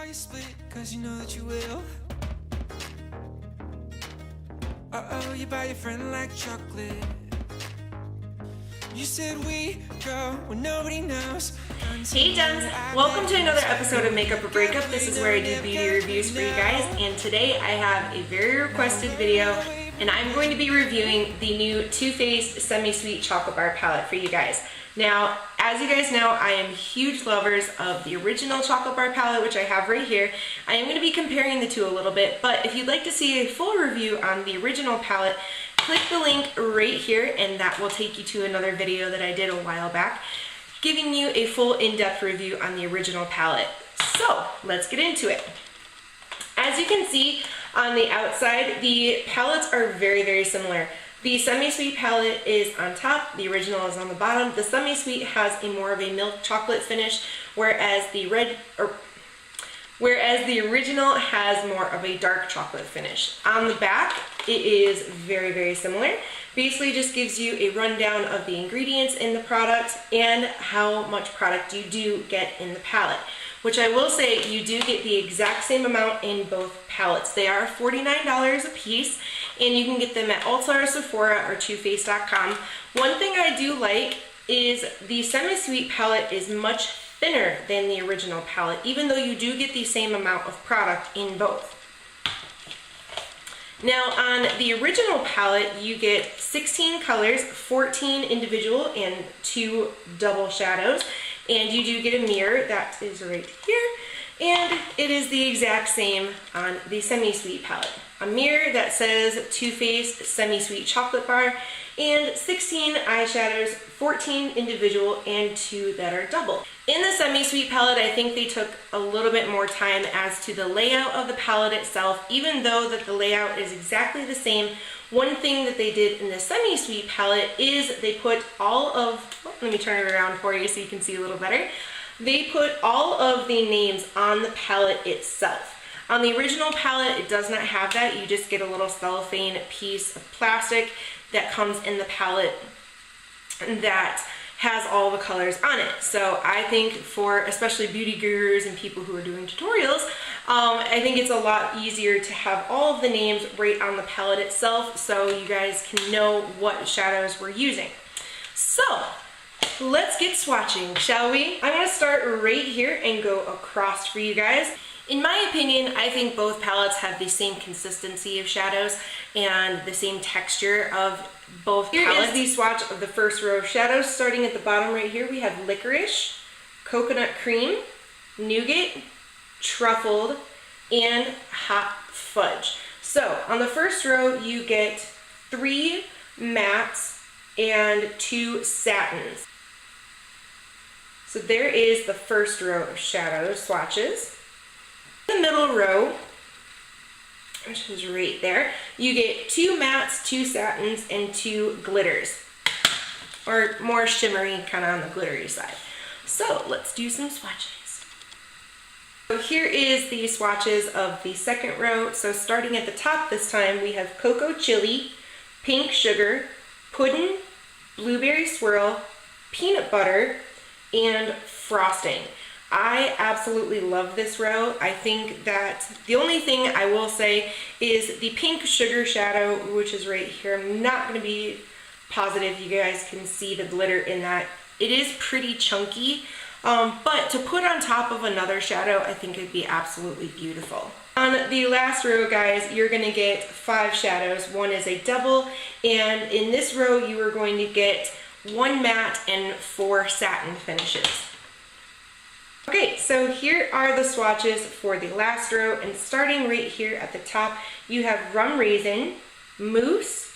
are you split? Cause you know that you will. Uh-oh, you buy your friend like chocolate. You said we go when nobody knows. Hey Gems, welcome to another episode of Makeup or Breakup. This is where I do beauty reviews for you guys, and today I have a very requested video, and I'm going to be reviewing the new Too Faced Semi-Sweet Chocolate Bar Palette for you guys. Now, as you guys know, I am huge lovers of the original chocolate bar palette, which I have right here. I am going to be comparing the two a little bit, but if you'd like to see a full review on the original palette, click the link right here, and that will take you to another video that I did a while back, giving you a full in-depth review on the original palette. So, let's get into it. As you can see on the outside, the palettes are very, very similar. The Semi-Sweet palette is on top, the original is on the bottom. The Semi-Sweet has a more of a milk chocolate finish, whereas the original has more of a dark chocolate finish. On the back, it is very, very similar. Basically just gives you a rundown of the ingredients in the product and how much product you do get in the palette. Which I will say, you do get the exact same amount in both palettes. They are $49 a piece, and you can get them at Ulta or Sephora or TooFaced.com. One thing I do like is the Semi-Sweet palette is much thinner than the original palette, even though you do get the same amount of product in both. Now on the original palette, you get 16 colors, 14 individual and 2 double shadows. And you do get a mirror, that is right here, and it is the exact same on the Semi-Sweet palette. A mirror that says Too Faced Semi-Sweet Chocolate Bar, and 16 eyeshadows, 14 individual, and 2 that are double. In the Semi-Sweet palette, I think they took a little bit more time as to the layout of the palette itself, even though that the layout is exactly the same. One thing that they did in the Semi-Sweet palette is they put all of, let me turn it around for you so you can see a little better. They put all of the names on the palette itself. On the original palette, it does not have that. You just get a little cellophane piece of plastic that comes in the palette that has all the colors on it. So I think for especially beauty gurus and people who are doing tutorials, I think it's a lot easier to have all of the names right on the palette itself so you guys can know what shadows we're using. So let's get swatching, shall we? I'm gonna start right here and go across for you guys. In my opinion, I think both palettes have the same consistency of shadows and the same texture of both palettes. Here is the swatch of the first row of shadows. Starting at the bottom right here, we have licorice, coconut cream, nougat, truffled, and hot fudge. So on the first row, you get 3 mattes and 2 satins. So there is the first row of shadow swatches. The middle row, which is right there, you get 2 mattes, 2 satins, and 2 glitters, or more shimmery, kind of on the glittery side. So let's do some swatches. So here is the swatches of the second row. So starting at the top this time, we have cocoa chili, pink sugar, pudding, blueberry swirl, peanut butter, and frosting. I absolutely love this row. I think that the only thing I will say is the pink sugar shadow, which is right here. I'm not going to be positive you guys can see the glitter in that. It is pretty chunky, but to put on top of another shadow, I think it'd be absolutely beautiful. On the last row, guys, you're going to get 5 shadows. One is a double, and in this row, you are going to get 1 matte and 4 satin finishes. Okay, so here are the swatches for the last row, and starting right here at the top, you have rum raisin, mousse,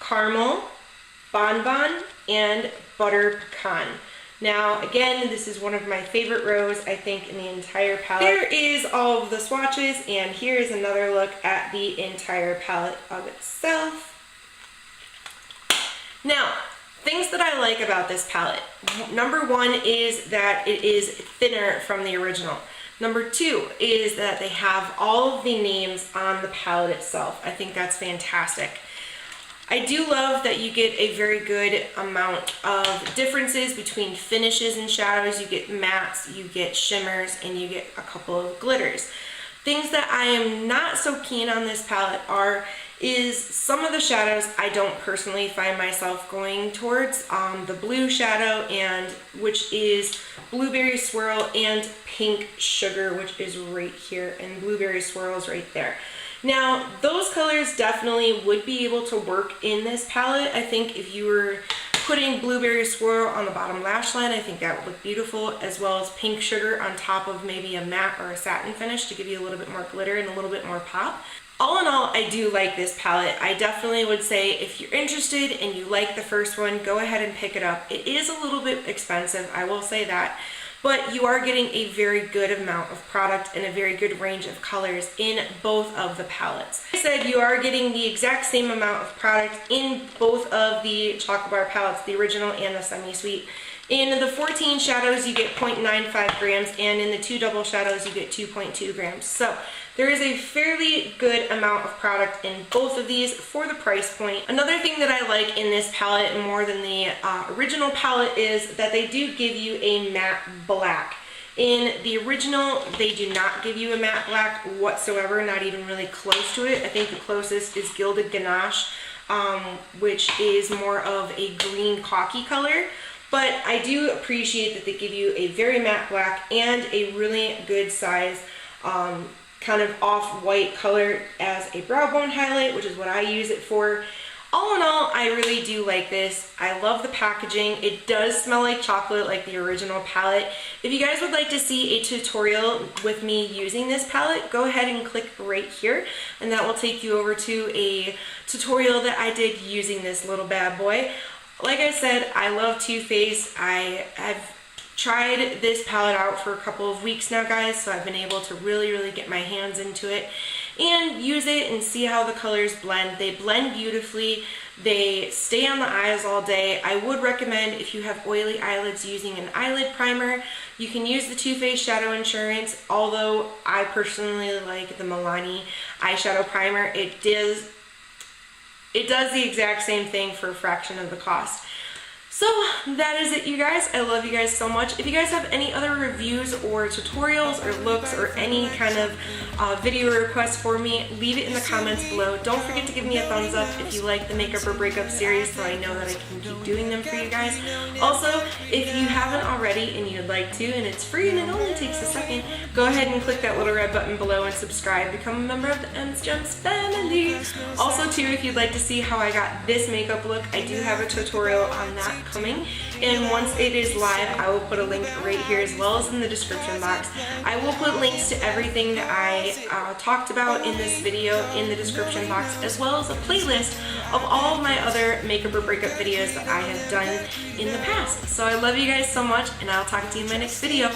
caramel, bonbon, and butter pecan. Now, again, this is one of my favorite rows, I think, in the entire palette. Here is all of the swatches, and here is another look at the entire palette of itself. Now, things that I like about this palette. Number 1 is that it is thinner from the original. Number 2 is that they have all of the names on the palette itself. I think that's fantastic. I do love that you get a very good amount of differences between finishes and shadows. You get mattes, you get shimmers, and you get a couple of glitters. Things that I am not so keen on this palette is some of the shadows I don't personally find myself going towards. The blue shadow, and which is Blueberry Swirl, and Pink Sugar, which is right here, and Blueberry Swirl is right there. Now, those colors definitely would be able to work in this palette. I think if you were putting Blueberry Swirl on the bottom lash line, I think that would look beautiful, as well as Pink Sugar on top of maybe a matte or a satin finish to give you a little bit more glitter and a little bit more pop. All in all, I do like this palette. I definitely would say if you're interested and you like the first one, go ahead and pick it up. It is a little bit expensive, I will say that, but you are getting a very good amount of product and a very good range of colors in both of the palettes. Like I said, you are getting the exact same amount of product in both of the chocolate bar palettes, the original and the semi-sweet. In the 14 shadows, you get 0.95 grams, and in the 2 double shadows, you get 2.2 grams. So there is a fairly good amount of product in both of these for the price point. Another thing that I like in this palette more than the original palette is that they do give you a matte black. In the original, they do not give you a matte black whatsoever, not even really close to it. I think the closest is Gilded Ganache, which is more of a green cocky color. But I do appreciate that they give you a very matte black and a really good size kind of off-white color as a brow bone highlight, which is what I use it for. All in all, I really do like this. I love the packaging. It does smell like chocolate like the original palette. If you guys would like to see a tutorial with me using this palette, go ahead and click right here, and that will take you over to a tutorial that I did using this little bad boy. Like I said, I love Too Faced. I have tried this palette out for a couple of weeks now, guys, so I've been able to really get my hands into it and use it and see how the colors blend. They blend beautifully. They stay on the eyes all day. I would recommend, if you have oily eyelids, using an eyelid primer. You can use the Too Faced Shadow Insurance, although I personally like the Milani eyeshadow primer. It does the exact same thing for a fraction of the cost. So that is it, you guys. I love you guys so much. If you guys have any other reviews or tutorials or looks or any kind of video requests for me, leave it in the comments below. Don't forget to give me a thumbs up if you like the Makeup or Breakup series, so I know that I can keep doing them for you guys. Also, if you haven't already and you'd like to, and it's free and it only takes a second, go ahead and click that little red button below and subscribe. Become a member of the M's Gems family. Also, too, if you'd like to see how I got this makeup look, I do have a tutorial on that coming, and once it is live, I will put a link right here as well as in the description box. I will put links to everything that I talked about in this video in the description box, as well as a playlist of all of my other Makeup or Breakup videos that I have done in the past. So I love you guys so much, and I'll talk to you in my next video.